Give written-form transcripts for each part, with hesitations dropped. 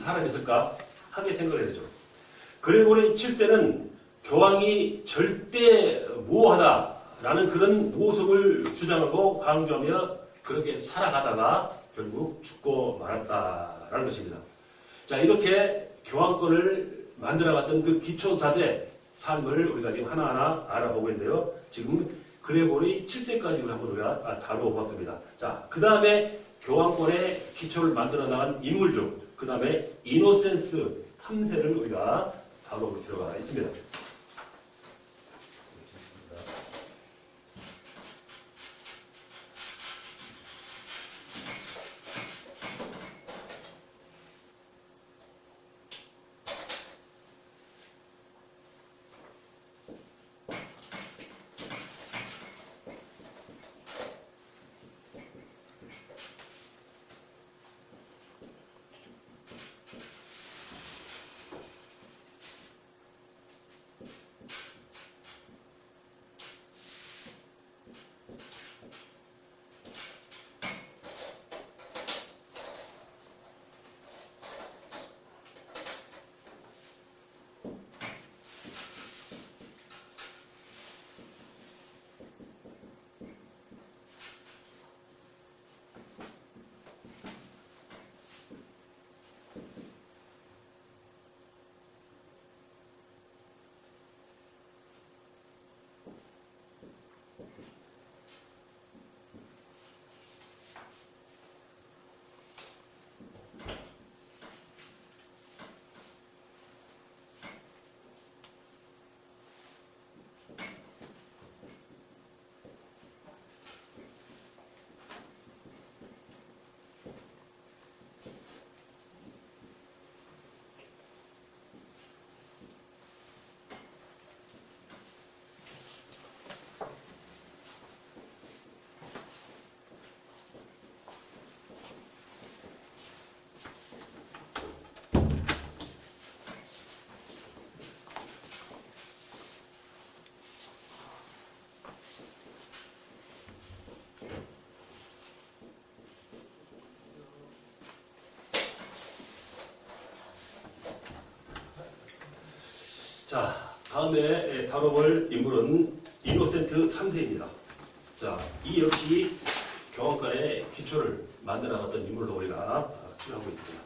사람이었을까 하게 생각을 되죠. 그레고리 7세는 교황이 절대 무호하다라는 그런 모습을 주장하고 강조하며 그렇게 살아가다가 결국 죽고 말았다라는 것입니다. 자, 이렇게 교황권을 만들어갔던 그 기초자들의 삶을 우리가 지금 하나하나 알아보고 있는데요. 지금 그레고리 7세까지 한번 우리가 다뤄보았습니다. 자, 그 다음에 교황권의 기초를 만들어 나간 인물 중, 그 다음에 이노센스 3세를 우리가 다뤄볼 필요가 있습니다. 자, 다음에 다뤄볼 인물은 이노센트 3세입니다. 자, 이 역시 교황권의 기초를 만들어 나갔던 인물로 우리가 추정하고 있습니다.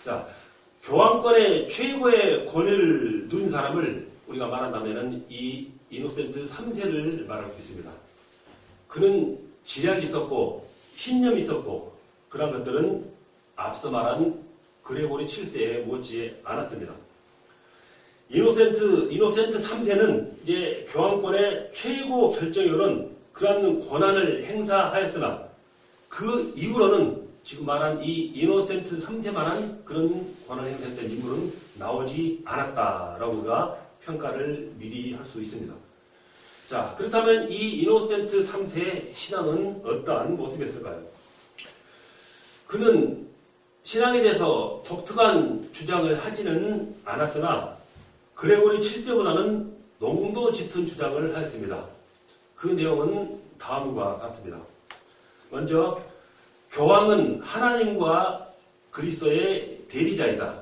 자, 교황권의 최고의 권위를 누린 사람을 우리가 말한다면은 이 이노센트 3세를 말할 수 있습니다. 그는 지략이 있었고 신념이 있었고 그런 것들은 앞서 말한 그레고리 7세에 못지 않았습니다. 이노센트 3세는 이제 교황권의 최고 결정으로는 그러한 권한을 행사하였으나 그 이후로는 지금 말한 이 이노센트 3세만한 그런 권한을 행사했던 인물은 나오지 않았다라고 우리가 평가를 미리 할 수 있습니다. 자, 그렇다면 이 이노센트 3세의 신앙은 어떠한 모습이었을까요? 그는 신앙에 대해서 독특한 주장을 하지는 않았으나 그레고리 7세보다는 농도 짙은 주장을 하였습니다. 그 내용은 다음과 같습니다. 먼저 교황은 하나님과 그리스도의 대리자이다.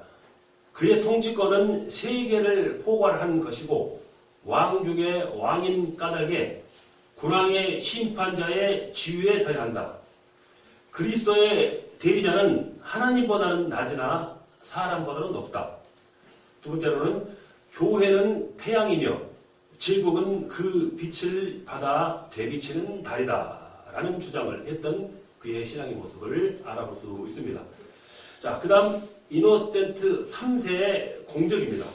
그의 통치권은 세계를 포괄한 것이고 왕 중에 왕인 까닭에 군왕의 심판자의 지위에 서야 한다. 그리스도의 대리자는 하나님보다는 낮으나 사람보다는 높다. 두 번째로는 교회는 태양이며 제국은 그 빛을 받아 되비치는 달이다 라는 주장을 했던 그의 신앙의 모습을 알아볼 수 있습니다. 자, 그 다음 이노센트 3세의 공적입니다.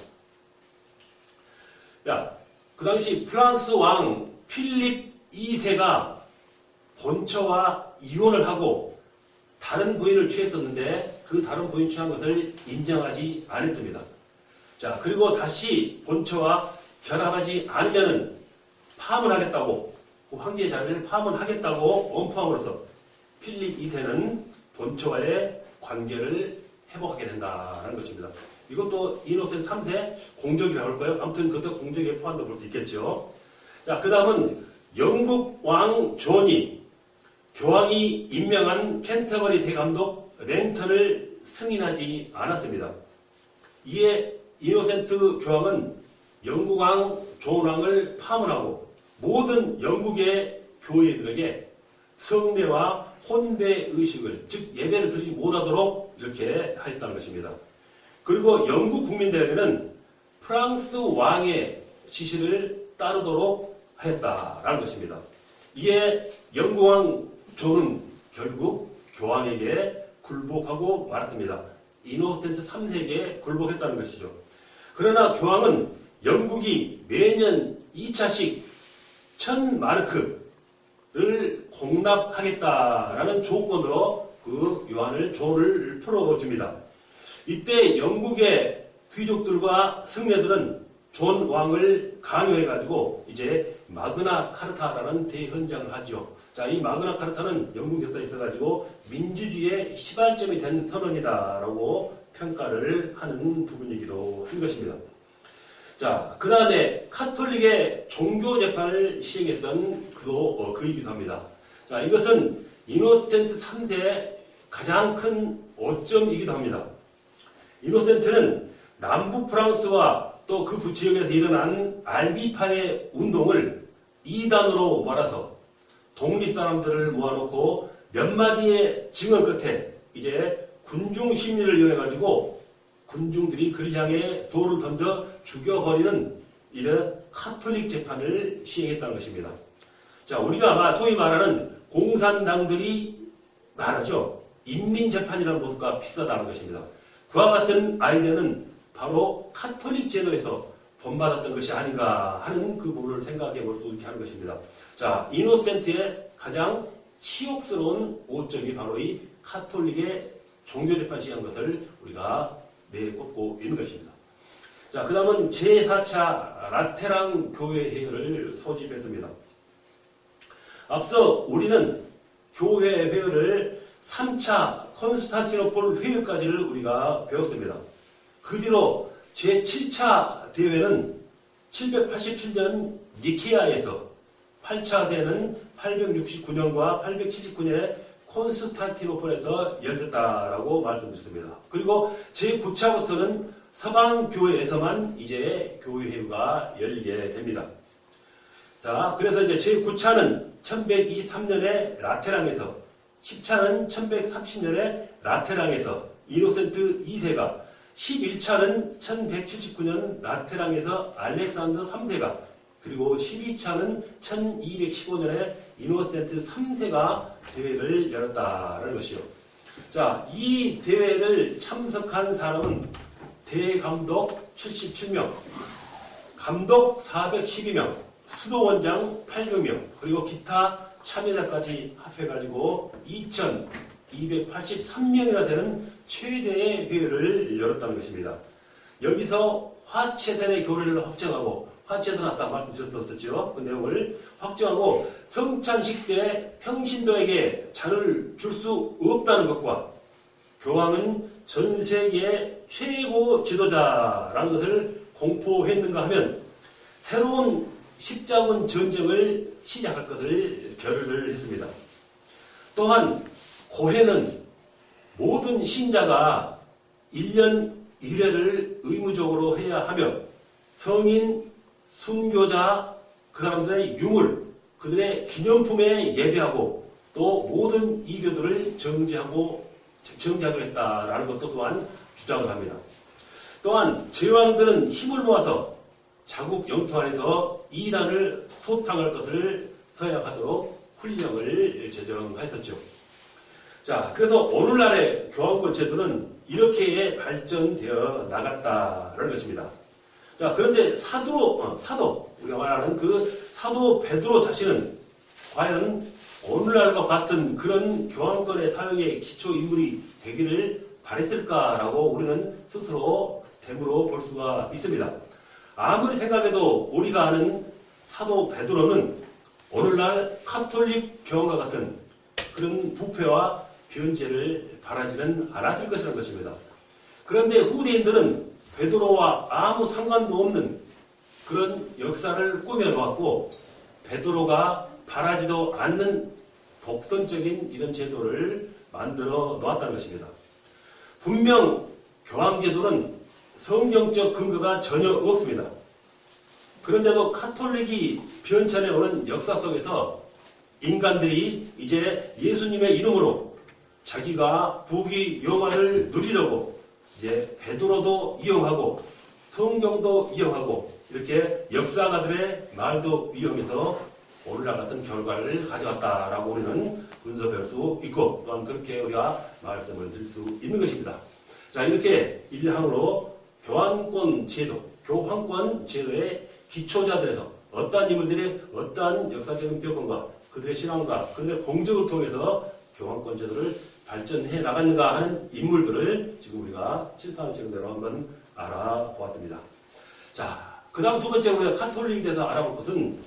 그 당시 프랑스 왕 필립 2세가 본처와 이혼을 하고 다른 부인을 취했었는데 그 다른 부인 취한 것을 인정하지 않았습니다. 자, 그리고 다시 본처와 결합하지 않으면은 파문하겠다고, 그 황제의 자리를 파문하겠다고 원포함으로써 필립 2세는 본처와의 관계를 회복하게 된다는 것입니다. 이것도 이노센트 3세 공적이라고 할까요? 아무튼 그것도 공적에 포함도 볼 수 있겠죠. 자, 그 다음은 영국 왕 존이 교황이 임명한 캔터버리 대감독 랭턴을 승인하지 않았습니다. 이에 이노센트 교황은 영국왕 존 왕을 파문하고 모든 영국의 교회들에게 성례와 혼배 의식을, 즉 예배를 드리지 못하도록 이렇게 하였다는 것입니다. 그리고 영국 국민들에게는 프랑스 왕의 지시를 따르도록 하였다라는 것입니다. 이에 영국왕 존은 결국 교황에게 굴복하고 말았습니다. 이노센트 3세에게 굴복했다는 것이죠. 그러나 교황은 영국이 매년 2차씩 1000마르크를 공납하겠다라는 조건으로 그 존을 풀어줍니다. 이때 영국의 귀족들과 승려들은 존 왕을 강요해가지고 이제 마그나 카르타라는 대헌장을 하죠. 자, 이 마그나 카르타는 영국 역사에 있어가지고 민주주의의 시발점이 된 선언이다라고 평가를 하는 부분이기도 한 것입니다. 자, 그 다음에 카톨릭의 종교 재판을 시행했던 그이기도 합니다. 자, 이것은 이노센트 3세의 가장 큰 오점이기도 합니다. 이노센트는 남부 프랑스와 또 그 지역에서 일어난 알비파의 운동을 이단으로 몰아서 독립 사람들을 모아놓고 몇 마디의 증언 끝에 이제 군중 심리를 이용해가지고 군중들이 그를 향해 돌을 던져 죽여버리는 이런 카톨릭 재판을 시행했다는 것입니다. 자, 우리가 소위 말하는 공산당들이 말하죠. 인민재판이라는 것과 비슷하다는 것입니다. 그와 같은 아이디어는 바로 카톨릭 제도에서 본받았던 것이 아닌가 하는 그 부분을 생각해 볼 수 있게 하는 것입니다. 자, 이노센트의 가장 치욕스러운 오점이 바로 이 카톨릭의 종교재판 시행한 것을 우리가 내꼽고 있는 것입니다. 자, 그 다음은 제4차 라테랑 교회 회의를 소집했습니다. 앞서 우리는 교회 회의를 3차 콘스탄티노폴 회의까지를 우리가 배웠습니다. 그 뒤로 제7차 대회는 787년 니케아에서 8차 대회는 869년과 879년에 콘스탄티노폴에서 열렸다라고 말씀드렸습니다. 그리고 제9차부터는 서방교회에서만 이제 교회회의가 열리게 됩니다. 자, 그래서 이제 제9차는 1123년에 라테랑에서, 10차는 1130년에 라테랑에서 이노센트 2세가, 11차는 1179년 라테랑에서 알렉산더 3세가, 그리고 12차는 1215년에 이노센트 3세가 대회를 열었다라는 것이요. 자, 이 대회를 참석한 사람은 대감독 77명, 감독 412명, 수도원장 800명, 그리고 기타 참여자까지 합해가지고 2283명이나 되는 최대의 회의를 열었다는 것입니다. 여기서 화채선의 교리를 확정하고, 화채선 아까 말씀드렸었죠. 그 내용을 확정하고 성찬식 때 평신도에게 잔을 줄 수 없다는 것과 교황은 전 세계의 최고 지도자라는 것을 공포했는가 하면 새로운 십자군 전쟁을 시작할 것을 결의를 했습니다. 또한 고해는 모든 신자가 1년 1회를 의무적으로 해야 하며 성인, 순교자, 그 사람들의 유물, 그들의 기념품에 예배하고 또 모든 이교도를 정지하기로 했다라는 것도 또한 주장을 합니다. 또한 제왕들은 힘을 모아서 자국 영토 안에서 이단을 소탕할 것을 서약하도록 훈령을 제정하였었죠. 자, 그래서 오늘날의 교황권 제도는 이렇게 발전되어 나갔다라는 것입니다. 자, 그런데 사도, 우리가 말하는 그 사도 베드로 자신은 과연 오늘날과 같은 그런 교황권의 사역의 기초 인물이 되기를 바랬을까라고 우리는 스스로 되물어 볼 수가 있습니다. 아무리 생각해도 우리가 아는 사도 베드로는 오늘날 카톨릭 교황과 같은 그런 부패와 변제를 바라지는 않았을 것이라는 것입니다. 그런데 후대인들은 베드로와 아무 상관도 없는 그런 역사를 꾸며놓았고 베드로가 바라지도 않는 독선적인 이런 제도를 만들어 놓았다는 것입니다. 분명 교황제도는 성경적 근거가 전혀 없습니다. 그런데도 카톨릭이 변천해 오는 역사 속에서 인간들이 이제 예수님의 이름으로 자기가 부귀 영화를 누리려고 이제 베드로도 이용하고 성경도 이용하고 이렇게 역사가들의 말도 이용해서 오늘날 같은 결과를 가져왔다라고 우리는 분석할 수 있고 또한 그렇게 우리가 말씀을 드릴 수 있는 것입니다. 자, 이렇게 일항으로 교황권 제도의 기초자들에서 어떠한 인물들이 어떠한 역사적인 배경과 그들의 신앙과 그들의 공적을 통해서 교황권 제도를 발전해 나갔는가 하는 인물들을 지금 우리가 칠판 책대로 한번 알아보았습니다. 자, 그 다음 두 번째로 우리가 카톨릭에 대해서 알아볼 것은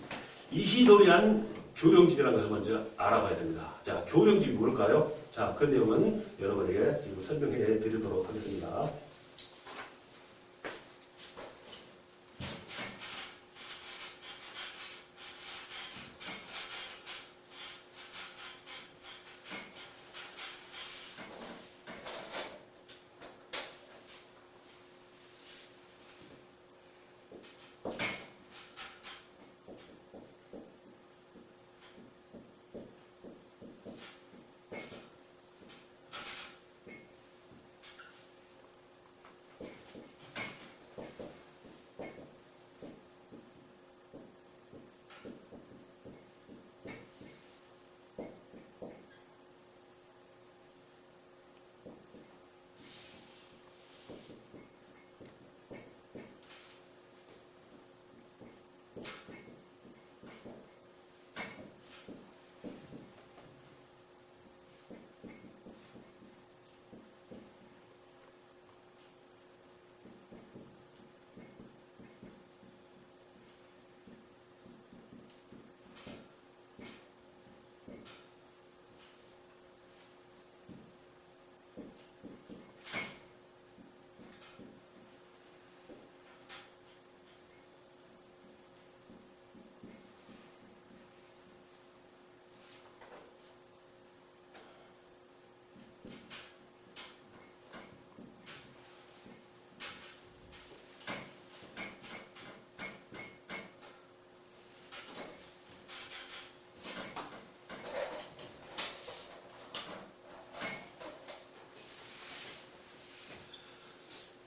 이시도리안 교령집이라는 것을 먼저 알아봐야 됩니다. 자, 교령집이 뭘까요? 자, 그 내용은 여러분에게 지금 설명해 드리도록 하겠습니다.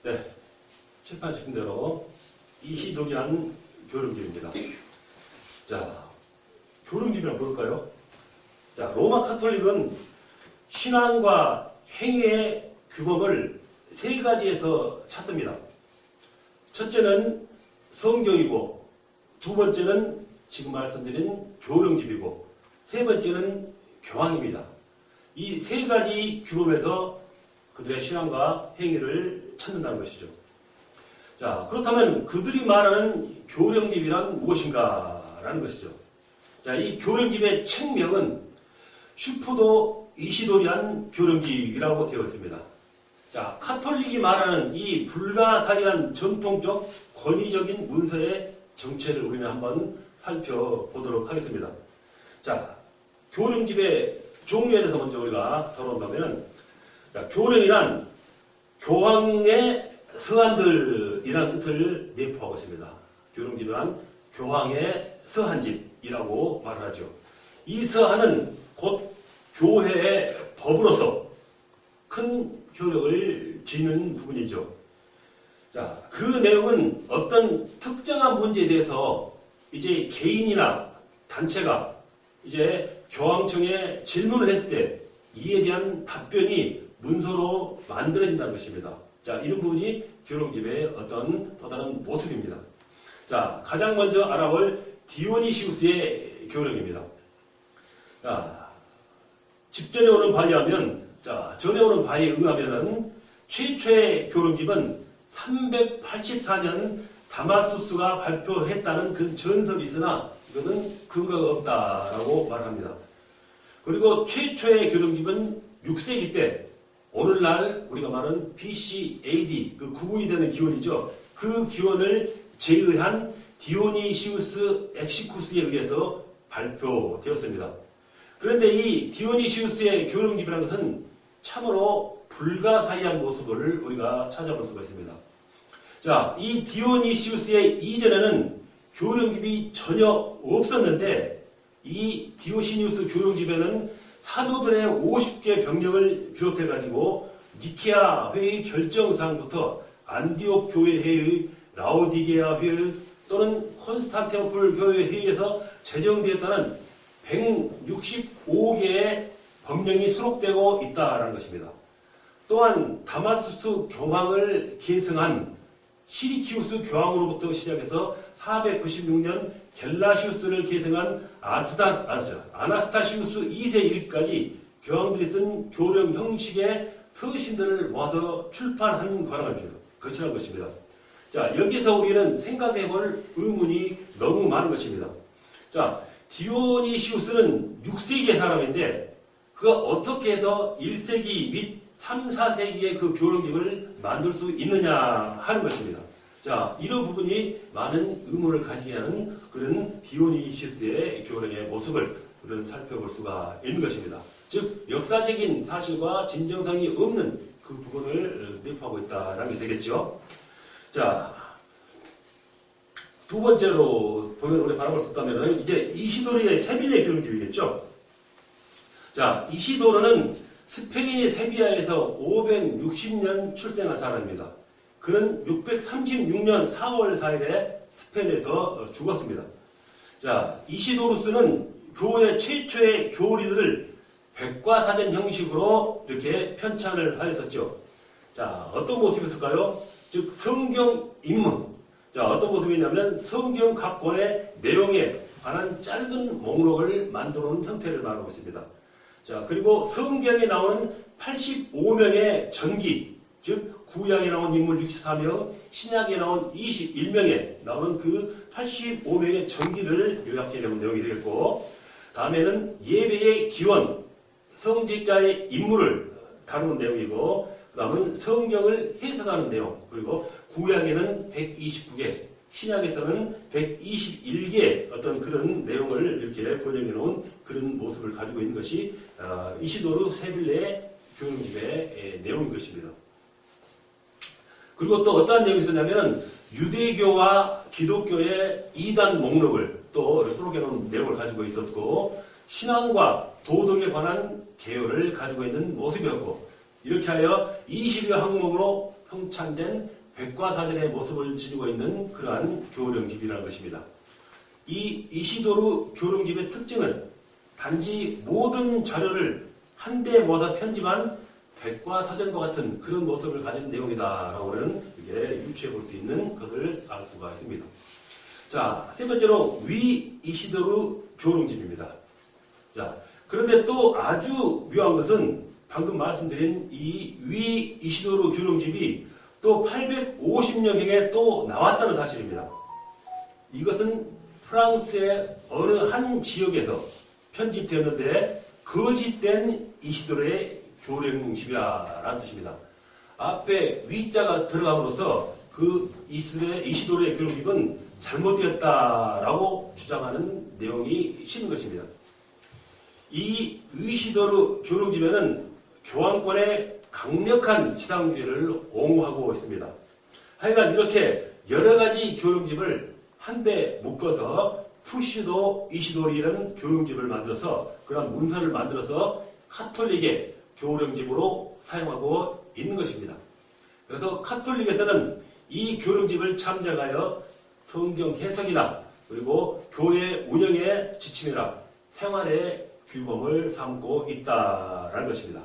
네, 칠판 시킨 대로 이시도리안 교령집입니다. 자, 교령집이란 뭘까요? 자, 로마 카톨릭은 신앙과 행위의 규범을 세 가지에서 찾습니다. 첫째는 성경이고, 두 번째는 지금 말씀드린 교령집이고, 세 번째는 교황입니다. 이 세 가지 규범에서 그들의 신앙과 행위를 찾는다는 것이죠. 자, 그렇다면 그들이 말하는 교령집이란 무엇인가라는 것이죠. 자, 이 교령집의 책명은 슈프도 이시도리안 교령집이라고 되어 있습니다. 자, 카톨릭이 말하는 이 불가사리한 전통적 권위적인 문서의 정체를 우리는 한번 살펴보도록 하겠습니다. 자, 교령집의 종류에 대해서 먼저 우리가 다뤄본다면, 교령이란 교황의 서한들이라는 뜻을 내포하고 있습니다. 교령집이란 교황의 서한집이라고 말을 하죠. 이 서한은 곧 교회의 법으로서 큰 효력을 지닌 부분이죠. 자, 그 내용은 어떤 특정한 문제에 대해서 이제 개인이나 단체가 이제 교황청에 질문을 했을 때 이에 대한 답변이 문서로 만들어진다는 것입니다. 자, 이런 부분이 교령집의 어떤 또 다른 모습입니다. 자, 가장 먼저 알아볼 디오니시우스의 교령입니다. 자, 집전에 오는 바에 의하면, 전에 오는 바에 의하면은 최초의 교령집은 384년 다마수스가 발표했다는 그 전설이 있으나 이거는 근거가 없다라고 말합니다. 그리고 최초의 교령집은 6세기 때 오늘날 우리가 말하는 BC, AD 그 구분이 되는 기원이죠. 그 기원을 제의한 디오니시우스 엑시쿠스에 의해서 발표되었습니다. 그런데 이 디오니시우스의 교령집이라는 것은 참으로 불가사의한 모습을 우리가 찾아볼 수가 있습니다. 자, 이 디오니시우스의 이전에는 교령집이 전혀 없었는데 이 디오시니우스 교령집에는 사도들의 50개 병력을 비롯해가지고 니케아 회의 결정사항부터 안디옥 교회 회의, 라오디게아 회의 또는 콘스탄티노플 교회 회의에서 제정되었다는 165개의 법령이 수록되고 있다는 것입니다. 또한 다마스쿠스 교황을 계승한 시리키우스 교황으로부터 시작해서 496년 겔라시우스를 계승한 아나스타시우스 2세 이르기까지 교황들이 쓴 교령 형식의 서신들을 모아서 출판한 것이라는 것입니다. 자, 여기서 우리는 생각해볼 의문이 너무 많은 것입니다. 자, 디오니시우스는 6세기의 사람인데 그가 어떻게 해서 1세기 및 3, 4세기의 그 교령집을 만들 수 있느냐 하는 것입니다. 자, 이런 부분이 많은 의문을 가지게 하는 그런 디오니시우스의 교령의 모습을 우리는 살펴볼 수가 있는 것입니다. 즉, 역사적인 사실과 진정성이 없는 그 부분을 내포하고 있다는 게 되겠죠. 자, 두 번째로 보면 우리 바라볼 수 있다면 이제 이시도르의 세빌리아 교령집이겠죠. 자, 이시도르는 스페인의 세비야에서 560년 출생한 사람입니다. 그는 636년 4월 4일에 스페인에서 죽었습니다. 자, 이시도루스는 교회 최초의 교리들을 백과사전 형식으로 이렇게 편찬을 하였었죠. 자, 어떤 모습이었을까요? 즉, 성경 입문. 자, 어떤 모습이냐면 성경 각 권의 내용에 관한 짧은 목록을 만들어 놓은 형태를 말하고 있습니다. 자, 그리고 성경에 나오는 85명의 전기, 즉 구약에 나온 인물 64명, 신약에 나온 21명에 나오는 그 85명의 전기를 요약해 놓은 내용이 되겠고, 다음에는 예배의 기원, 성직자의 임무를 다루는 내용이고, 그 다음은 성경을 해석하는 내용, 그리고 구약에는 129개, 신약에서는 121개 어떤 그런 내용을 이렇게 번역해 놓은 그런 모습을 가지고 있는 것이 이시도르 세빌레의 교령집의 내용인 것입니다. 그리고 또 어떠한 내용이 있었냐면 유대교와 기독교의 이단 목록을 또 수록해 놓은 내용을 가지고 있었고, 신앙과 도덕에 관한 개요를 가지고 있는 모습이었고, 이렇게 하여 20여 항목으로 형찬된 백과사전의 모습을 지니고 있는 그러한 교령집이라는 것입니다. 이 이시도르 교령집의 특징은 단지 모든 자료를 한데 모아서 편집한 백과사전과 같은 그런 모습을 가진 내용이다라고는 이게 유추해 볼 수 있는 것을 알 수가 있습니다. 자, 세 번째로 위 이시도르 교령집입니다. 자, 그런데 또 아주 묘한 것은 방금 말씀드린 이 위 이시도르 교령집이 또 850년경에 또 나왔다는 사실입니다. 이것은 프랑스의 어느 한 지역에서 편집되었는데 거짓된 이시도르의 교령집이라는 뜻입니다. 앞에 위자가 들어감으로써 그 이시도르의 교령집은 잘못되었다라고 주장하는 내용이 실린 것입니다. 이 이시도르 교령집에는 교황권의 강력한 지상주의를 옹호하고 있습니다. 하여간 이렇게 여러 가지 교령집을 한데 묶어서 푸시도 이시도르라는 교령집을 만들어서 그런 문서를 만들어서 카톨릭의 교령집으로 사용하고 있는 것입니다. 그래서 카톨릭에서는 이 교령집을 참작하여 성경 해석이나 그리고 교회 운영의 지침이나 생활의 규범을 삼고 있다라는 것입니다.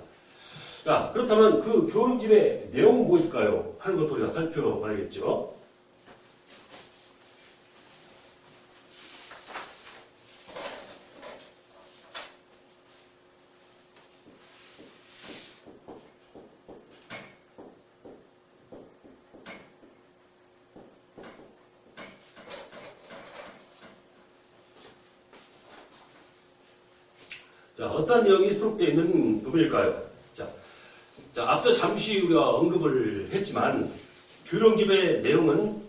자, 그렇다면 그 교령집의 내용은 무엇일까요? 하는 것도 우리가 살펴봐야겠죠. 자, 어떤 내용이 수록되어 있는 부분일까요? 자, 앞서 잠시 우리가 언급을 했지만 교령집의 내용은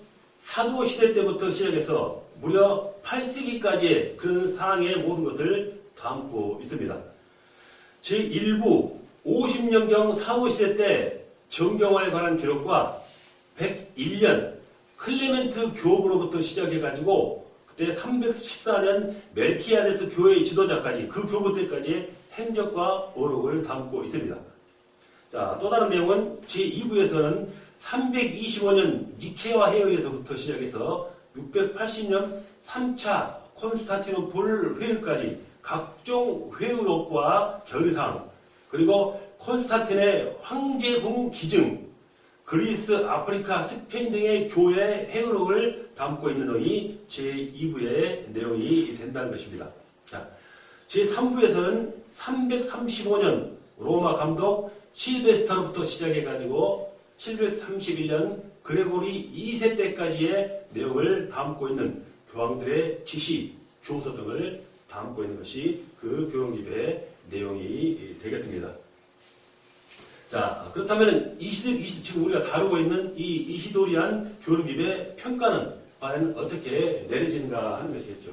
사도시대 때부터 시작해서 무려 8세기까지의 그런 사항의 모든 것을 담고 있습니다. 제1부 50년경 사무시대 때 정경화에 관한 기록과 101년 클레멘트 교부로부터 시작해가지고 그때 314년 멜키아데스 교회의 지도자까지 그 교부 때까지의 행적과 어록을 담고 있습니다. 자, 또 다른 내용은 제2부에서는 325년 니케아 회의에서부터 시작해서 680년 3차 콘스탄티노플 회의까지 각종 회의록과 결의사항, 그리고 콘스탄틴의 황제궁 기증, 그리스, 아프리카, 스페인 등의 교회 회의록을 담고 있는 내용이 제2부의 내용이 된다는 것입니다. 자, 제3부에서는 335년 로마 감독 실베스타로부터 시작해가지고 731년 그레고리 2세 때까지의 내용을 담고 있는 교황들의 지시, 교서 등을 담고 있는 것이 그 교령집의 내용이 되겠습니다. 자, 그렇다면 지금 우리가 다루고 있는 이 이시도리안 교령집의 평가는 과연 어떻게 내려지는가 하는 것이겠죠.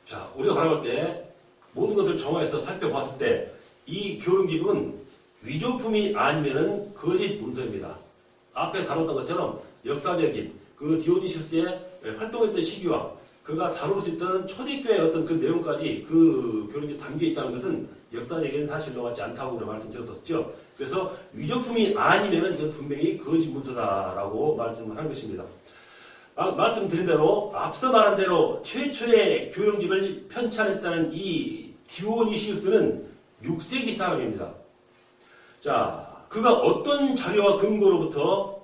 자, 우리가 바라볼 때 모든 것을 정화해서 살펴봤을 때 이 교령집은 위조품이 아니면은 거짓 문서입니다. 앞에 다뤘던 것처럼 역사적인 그 디오니시우스의 활동했던 시기와 그가 다룰 수 있던 초대교회의 어떤 그 내용까지 그 교령집에 담겨 있다는 것은 역사적인 사실로 맞지 않다고 말씀드렸었죠. 그래서 위조품이 아니면은 이건 분명히 거짓 문서다라고 말씀을 한 것입니다. 말씀드린 대로 앞서 말한 대로 최초의 교령집을 편찬했다는 이 디오니시우스는 6세기 사람입니다. 자, 그가 어떤 자료와 근거로부터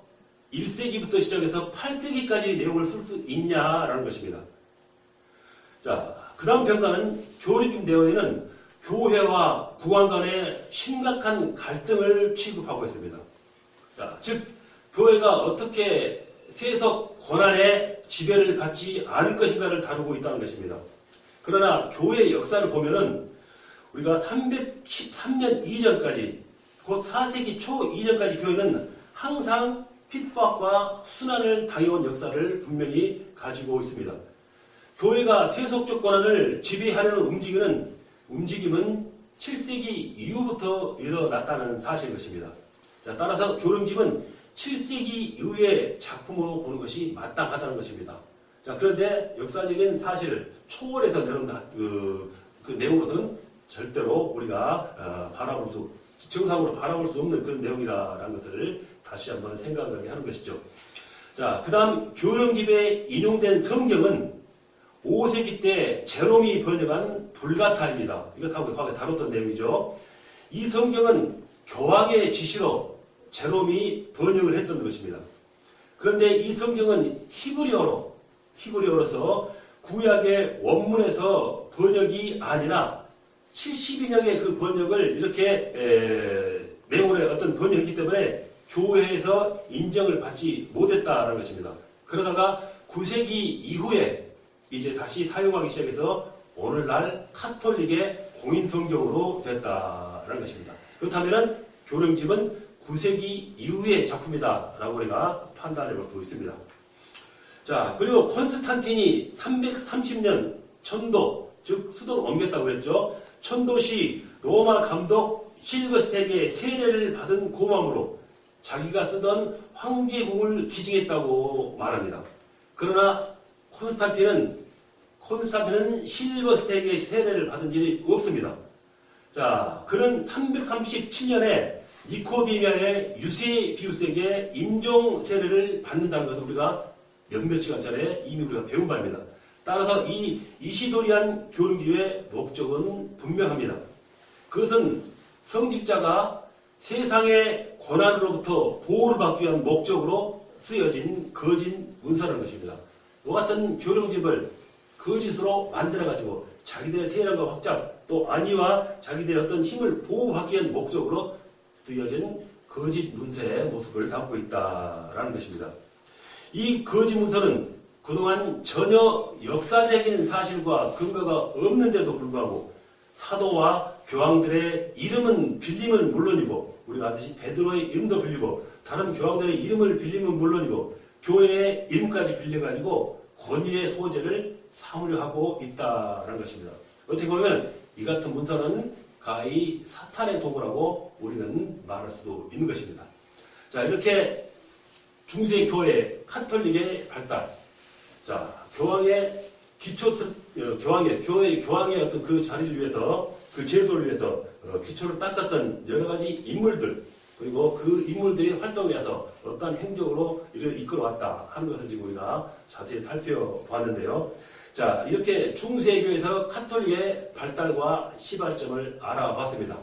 1세기부터 시작해서 8세기까지 내용을 쓸 수 있냐라는 것입니다. 자, 그 다음 평가는 교령집 내용에는 교회와 국왕 간의 심각한 갈등을 취급하고 있습니다. 자, 즉 교회가 어떻게 세속 권한의 지배를 받지 않을 것인가를 다루고 있다는 것입니다. 그러나 교회의 역사를 보면은 우리가 313년 이전까지 곧 4세기 초 이전까지 교회는 항상 핍박과 순환을 당해온 역사를 분명히 가지고 있습니다. 교회가 세속적 권한을 지배하려는 움직임은 7세기 이후부터 일어났다는 사실인 것입니다. 자, 따라서 교령집은 7세기 이후의 작품으로 보는 것이 마땅하다는 것입니다. 자, 그런데 역사적인 사실을 초월해서 내놓은 그 내용은 절대로 우리가 정상으로 바라볼 수 없는 그런 내용이라는 것을 다시 한번 생각하게 하는 것이죠. 자, 그 다음 교령집에 인용된 성경은 5세기 때 제롬이 번역한 불가타입니다. 이것하고 과거에 다뤘던 내용이죠. 이 성경은 교황의 지시로 제롬이 번역을 했던 것입니다. 그런데 이 성경은 히브리어로서 구약의 원문에서 번역이 아니라 72명의 그 번역을 이렇게 내용의 어떤 번역이기 때문에 교회에서 인정을 받지 못했다는 것입니다. 그러다가 9세기 이후에 이제 다시 사용하기 시작해서 오늘날 카톨릭의 공인성경으로 됐다는 것입니다. 그렇다면 교령집은 9세기 이후의 작품이다라고 우리가 판단해 볼 수 있습니다. 자, 그리고 콘스탄틴이 330년 천도, 즉 수도를 옮겼다고 했죠. 천도시 로마 감독 실버스텍의 세례를 받은 고맘으로 자기가 쓰던 황제궁을 기증했다고 말합니다. 그러나 콘스탄틴은 실버스텍의 세례를 받은 일이 없습니다. 자, 그는 337년에 니코디미아의 유세비우스에게 임종 세례를 받는다는 것을 우리가 몇몇 시간 전에 이미 우리가 배운 바입니다. 따라서 이 이시도리안 교령집의 목적은 분명합니다. 그것은 성직자가 세상의 고난으로부터 보호를 받기 위한 목적으로 쓰여진 거짓 문서라는 것입니다. 이와 같은 교령집을 거짓으로 만들어가지고 자기들의 세력과 확장, 또 안위와 자기들의 어떤 힘을 보호하기 위한 목적으로 쓰여진 거짓 문서의 모습을 담고 있다는 것입니다. 이 거짓 문서는 그동안 전혀 역사적인 사실과 근거가 없는데도 불구하고 사도와 교황들의 이름은 빌림은 물론이고 우리가 아듯이 베드로의 이름도 빌리고 다른 교황들의 이름을 빌리면 물론이고 교회의 이름까지 빌려가지고 권위의 소재를 삼으려 하고 있다는 것입니다. 어떻게 보면 이 같은 문서는 가히 사탄의 도구라고 우리는 말할 수도 있는 것입니다. 자, 이렇게 중세 교회 카톨릭의 발달, 자, 교황의 교황의 어떤 그 자리를 위해서, 그 제도를 위해서 기초를 닦았던 여러 가지 인물들, 그리고 그 인물들이 활동해서 어떤 행적으로 이를 이끌어왔다 하는 것을 지금 우리가 자세히 살펴보았는데요. 자, 이렇게 중세교에서 카톨릭의 발달과 시발점을 알아봤습니다.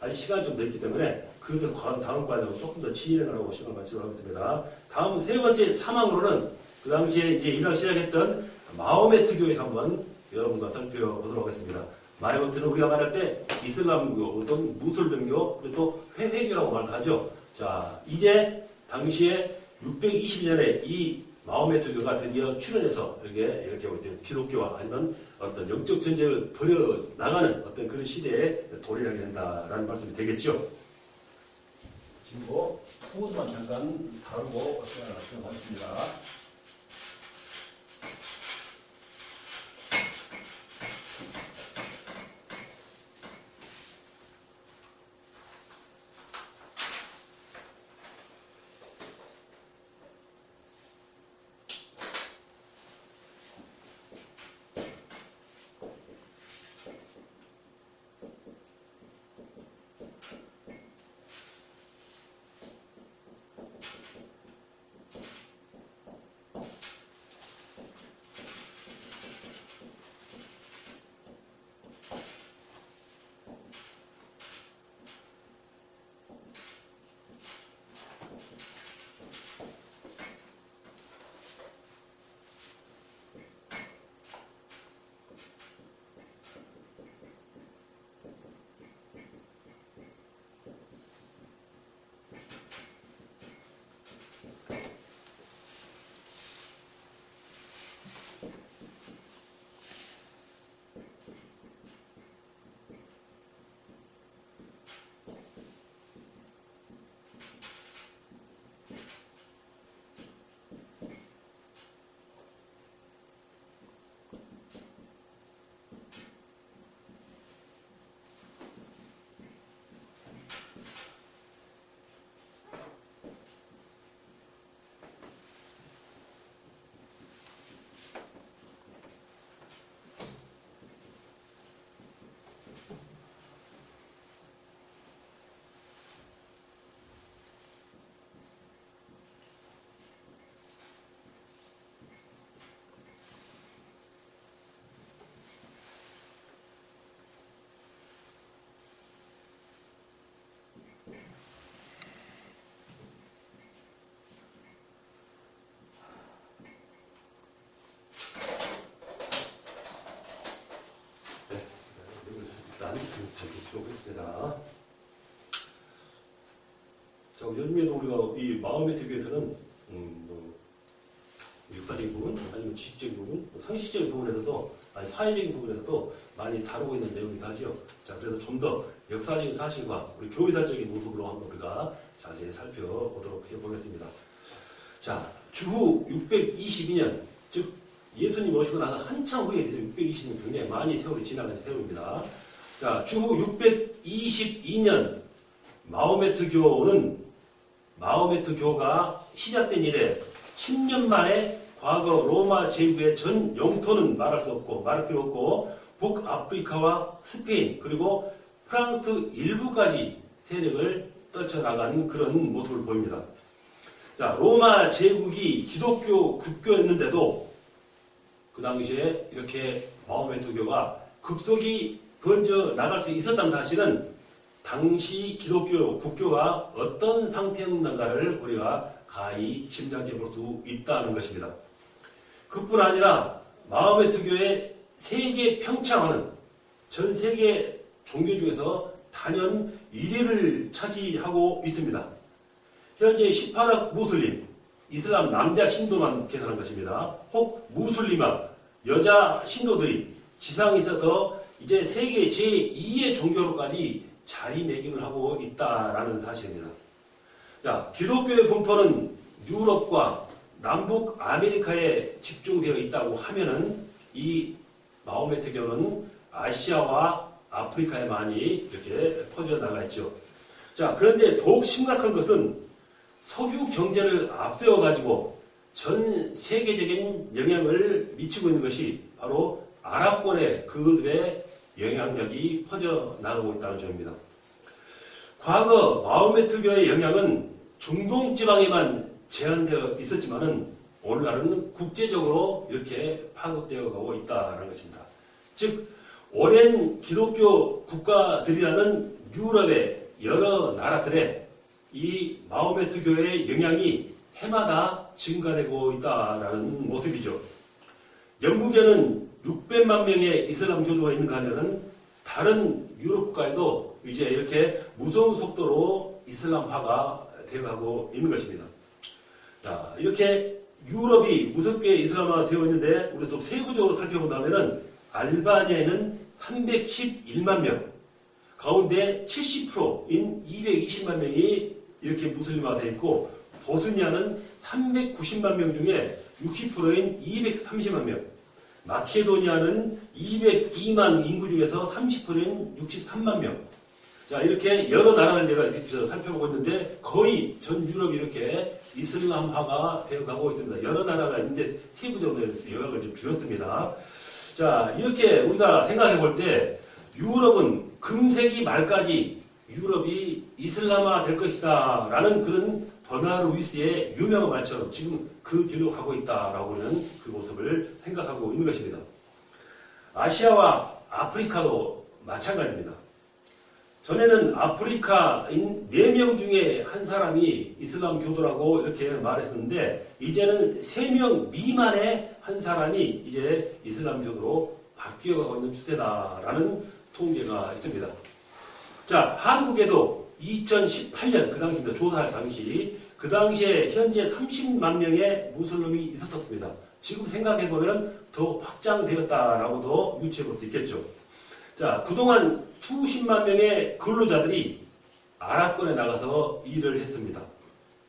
아직 시간이 좀 됐기 때문에 그 다음 과정을 조금 더 진행하라고 시간을 마치도록 하겠습니다. 다음 세 번째 사망으로는 그 당시에 이제 일하기 시작했던 마호메트교에 한번 여러분과 살펴보도록 하겠습니다. 마호메트는 우리가 말할 때 이슬람교, 어떤 무슬림교, 그리고 또 회회교라고 말하죠. 자, 이제 당시에 620년에 이 마호메트교가 드디어 출현해서 이렇게 기독교와 아니면 어떤 영적 전쟁을 벌여 나가는 어떤 그런 시대에 도래하게 된다라는 말씀이 되겠죠. 지금 포즈만 잠깐 다루고 시작하겠습니다. 보겠습니다. 자, 요즘에도 우리가 이 마호메트교에서는 육사적인 부분, 아니면 지식적인 부분, 상식적인 부분에서도, 아니 사회적인 부분에서도 많이 다루고 있는 내용이기도 하죠. 자, 그래서 좀 더 역사적인 사실과 우리 교회사적인 모습으로 한번 우리가 자세히 살펴보도록 해보겠습니다. 자, 주후 622년, 즉 예수님 오시고 나서 한참 후에 620년 굉장히 많이 세월이 지나간 세월입니다. 자, 주후 622년 마호메트교가 시작된 이래 10년 만에 과거 로마 제국의 전 영토는 말할 필요 없고 북아프리카와 스페인 그리고 프랑스 일부까지 세력을 떨쳐나간 그런 모습을 보입니다. 자, 로마 제국이 기독교 국교였는데도 그 당시에 이렇게 마호메트교가 급속히 번져 나갈 수 있었다는 사실은 당시 기독교 국교가 어떤 상태였는가를 우리가 가히 짐작해 볼 수 있다는 것입니다. 그뿐 아니라 마호메트교의 세계 평창하는 전 세계 종교 중에서 단연 1위를 차지하고 있습니다. 현재 18억 무슬림, 이슬람 남자 신도만 계산한 것입니다. 혹 무슬림화 여자 신도들이 지상에 있어서 이제 세계 제2의 종교로까지 자리매김을 하고 있다라는 사실입니다. 자, 기독교의 분포는 유럽과 남북 아메리카에 집중되어 있다고 하면은 이 마호메트교는 아시아와 아프리카에 많이 이렇게 퍼져나가 있죠. 자, 그런데 더욱 심각한 것은 석유 경제를 앞세워가지고 전 세계적인 영향을 미치고 있는 것이 바로 아랍권의 그들의 영향력이 퍼져나가고 있다는 점입니다. 과거 마호메트교의 영향은 중동 지방에만 제한되어 있었지만은 오늘날은 국제적으로 이렇게 파급되어 가고 있다는 것입니다. 즉, 오랜 기독교 국가들이라는 유럽의 여러 나라들의 이 마호메트교의 영향이 해마다 증가되고 있다는 모습이죠. 영국에는 600만 명의 이슬람 교도가 있는가 하면은 다른 유럽 국가에도 이제 이렇게 무서운 속도로 이슬람화가 되어가고 있는 것입니다. 자, 이렇게 유럽이 무섭게 이슬람화가 되어 있는데 우리 또 세부적으로 살펴본다면은 알바니아에는 311만 명, 가운데 70%인 220만 명이 이렇게 무슬림화가 되어 있고, 보스니아는 390만 명 중에 60%인 230만 명, 마케도니아는 202만 인구 중에서 30%인 63만 명. 자, 이렇게 여러 나라를 내가 이렇게 살펴보고 있는데 거의 전 유럽이 이렇게 이슬람화가 되어가고 있습니다. 여러 나라가 있는데 세부적으로 요약을 좀 줄였습니다. 자, 이렇게 우리가 생각해 볼 때 유럽은 금세기 말까지 유럽이 이슬람화 될 것이다 라는 그런 버나르 루이스의 유명한 말처럼 지금 그 길로 가고 있다라고는 그 모습을 생각하고 있는 것입니다. 아시아와 아프리카도 마찬가지입니다. 전에는 아프리카인 4명 중에 한 사람이 이슬람 교도라고 이렇게 말했었는데 이제는 3명 미만의 한 사람이 이제 이슬람 교도로 바뀌어가고 있는 추세다라는 통계가 있습니다. 자, 한국에도 2018년 그 당시입니다. 조사할 당시 그 당시에 현재 30만 명의 무슬림이 있었습니다. 지금 생각해보면 더 확장되었다라고도 유추해볼 수 있겠죠. 자, 그동안 수십만 명의 근로자들이 아랍권에 나가서 일을 했습니다.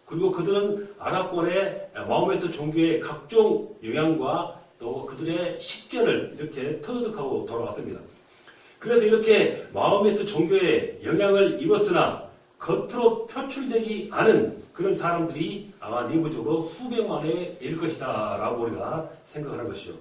그리고 그들은 아랍권의 마호메트 종교의 각종 영향과 또 그들의 식견을 이렇게 터득하고 돌아왔습니다. 그래서 이렇게 마호메트 종교에 영향을 입었으나 겉으로 표출되지 않은 그런 사람들이 아마 내부적으로 수백만에 이를 것이다 라고 우리가 생각을 한 것이죠.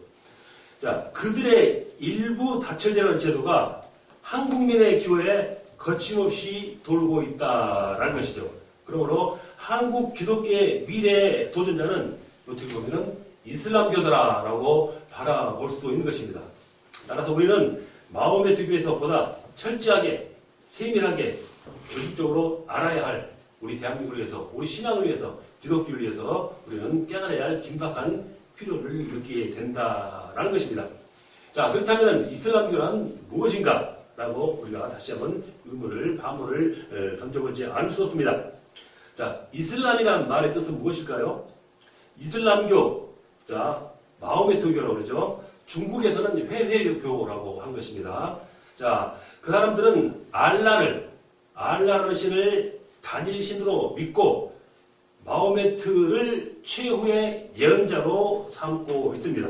자, 그들의 일부 다처제라는 제도가 한국민의 기호에 거침없이 돌고 있다라는 것이죠. 그러므로 한국 기독교의 미래의 도전자는 어떻게 보면 이슬람교다라고 바라볼 수도 있는 것입니다. 따라서 우리는 마호메트교에서 보다 철저하게 세밀하게 조직적으로 알아야 할 우리 대한민국을 위해서, 우리 신앙을 위해서, 기독교를 위해서 우리는 깨달아야 할 긴박한 필요를 느끼게 된다라는 것입니다. 자, 그렇다면 이슬람교란 무엇인가? 라고 우리가 다시 한번 반문을 던져보지 않을 수 없습니다. 자, 이슬람이란 말의 뜻은 무엇일까요? 이슬람교, 자, 마호메트교라고 그러죠. 중국에서는 회회교라고 한 것입니다. 자, 그 사람들은 알라라는 신을 단일 신으로 믿고 마호메트를 최후의 예언자로 삼고 있습니다.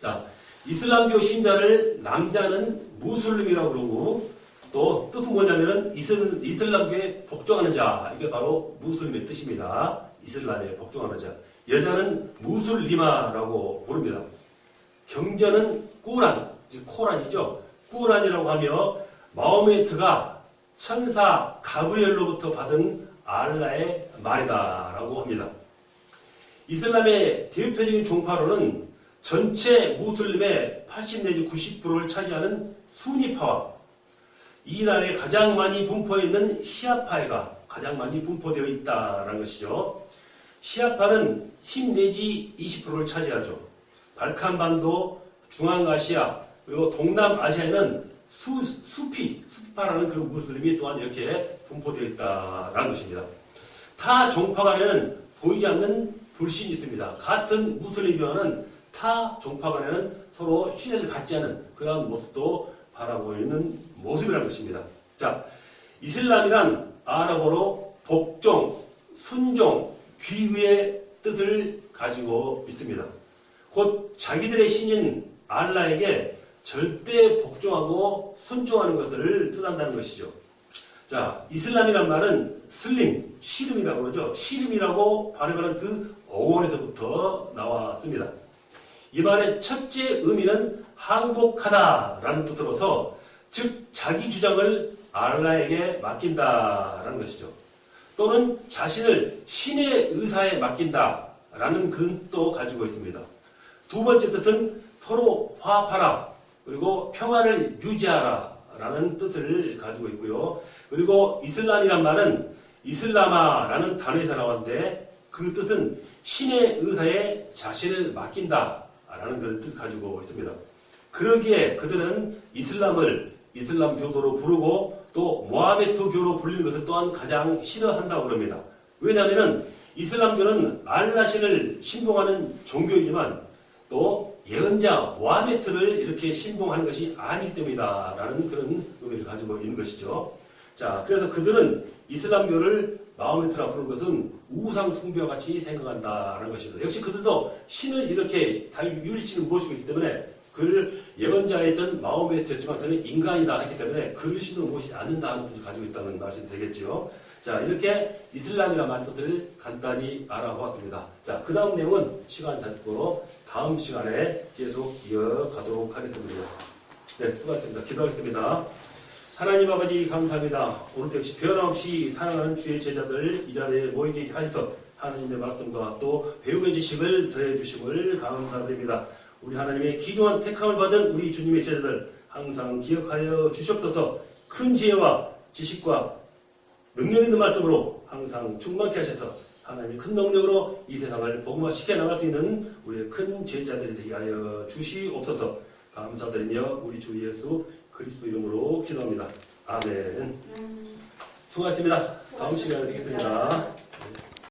자, 이슬람교 신자를 남자는 무슬림이라고 그러고 또 뜻은 뭐냐면은 이슬람교에 복종하는 자, 이게 바로 무슬림의 뜻입니다. 이슬람에 복종하는 자. 여자는 무슬리마라고 부릅니다. 경전은 꾸란, 즉 코란이죠. 꾸란이라고 하며 마호메트가 천사 가브리엘로부터 받은 알라의 말이다라고 합니다. 이슬람의 대표적인 종파로는 전체 무슬림의 80 내지 90%를 차지하는 수니파와 이란에 가장 많이 분포해 있는 시아파가 가장 많이 분포되어 있다는 것이죠. 시아파는 10 내지 20%를 차지하죠. 발칸반도, 중앙아시아, 그리고 동남아시아에는 수피파라는 그 무슬림이 또한 이렇게 분포되어 있다는 것입니다. 타 종파 간에는 보이지 않는 불신이 있습니다. 같은 무슬림이와는 타 종파 간에는 서로 신뢰를 갖지 않은 그런 모습도 바라보고 있는 모습이라는 것입니다. 자, 이슬람이란 아랍어로 복종, 순종, 귀의의 뜻을 가지고 있습니다. 곧 자기들의 신인 알라에게 절대 복종하고 순종하는 것을 뜻한다는 것이죠. 자, 이슬람이란 말은 슬림, 시름이라고 그러죠. 시름이라고 발음하는 그 어원에서부터 나왔습니다. 이 말의 첫째 의미는 항복하다라는 뜻으로서 즉 자기 주장을 알라에게 맡긴다라는 것이죠. 또는 자신을 신의 의사에 맡긴다라는 그 뜻도 가지고 있습니다. 두 번째 뜻은 서로 화합하라 그리고 평화를 유지하라라는 뜻을 가지고 있고요. 그리고 이슬람이란 말은 이슬라마라는 단어에서 나왔는데 그 뜻은 신의 의사에 자신을 맡긴다라는 그 뜻을 가지고 있습니다. 그러기에 그들은 이슬람 교도로 부르고 또 모하메트교로 불리는 것을 또한 가장 싫어한다고 합니다. 왜냐하면 이슬람교는 알라신을 신봉하는 종교이지만 또 예언자 모하메트를 이렇게 신봉하는 것이 아니기 때문이다라는 그런 의미를 가지고 있는 것이죠. 자, 그래서 그들은 이슬람교를 마호메트라 부르는 것은 우상 숭배와 같이 생각한다라는 것입니다. 역시 그들도 신을 이렇게 유리치는 모시고 있기 때문에 그를 예언자의 전 마호메트였지만 그는 인간이다 했기 때문에 그를 신으로 모시지 않는다는 뜻을 가지고 있다는 말씀이 되겠지요. 자, 이렇게 이슬람이라는 말 뜻을 간단히 알아보았습니다. 자, 그 다음 내용은 시간 단축으로 다음 시간에 계속 이어가도록 하겠습니다. 네, 수고하셨습니다. 기도하겠습니다. 하나님 아버지 감사합니다. 오늘도 역시 변함없이 사랑하는 주의 제자들 이 자리에 모이게 하셔서 하나님의 말씀과 또 배움의 지식을 더해 주심을 감사드립니다. 우리 하나님의 귀중한 택함을 받은 우리 주님의 제자들 항상 기억하여 주시옵소서. 큰 지혜와 지식과 능력 있는 말씀으로 항상 충만케 하셔서 하나님의 큰 능력으로 이 세상을 복음화시켜 나갈 수 있는 우리의 큰 제자들이 되게 하여 주시옵소서. 감사드리며 우리 주 예수 그리스도 이름으로 기도합니다. 아멘. 수고하셨습니다. 다음 시간에 뵙겠습니다.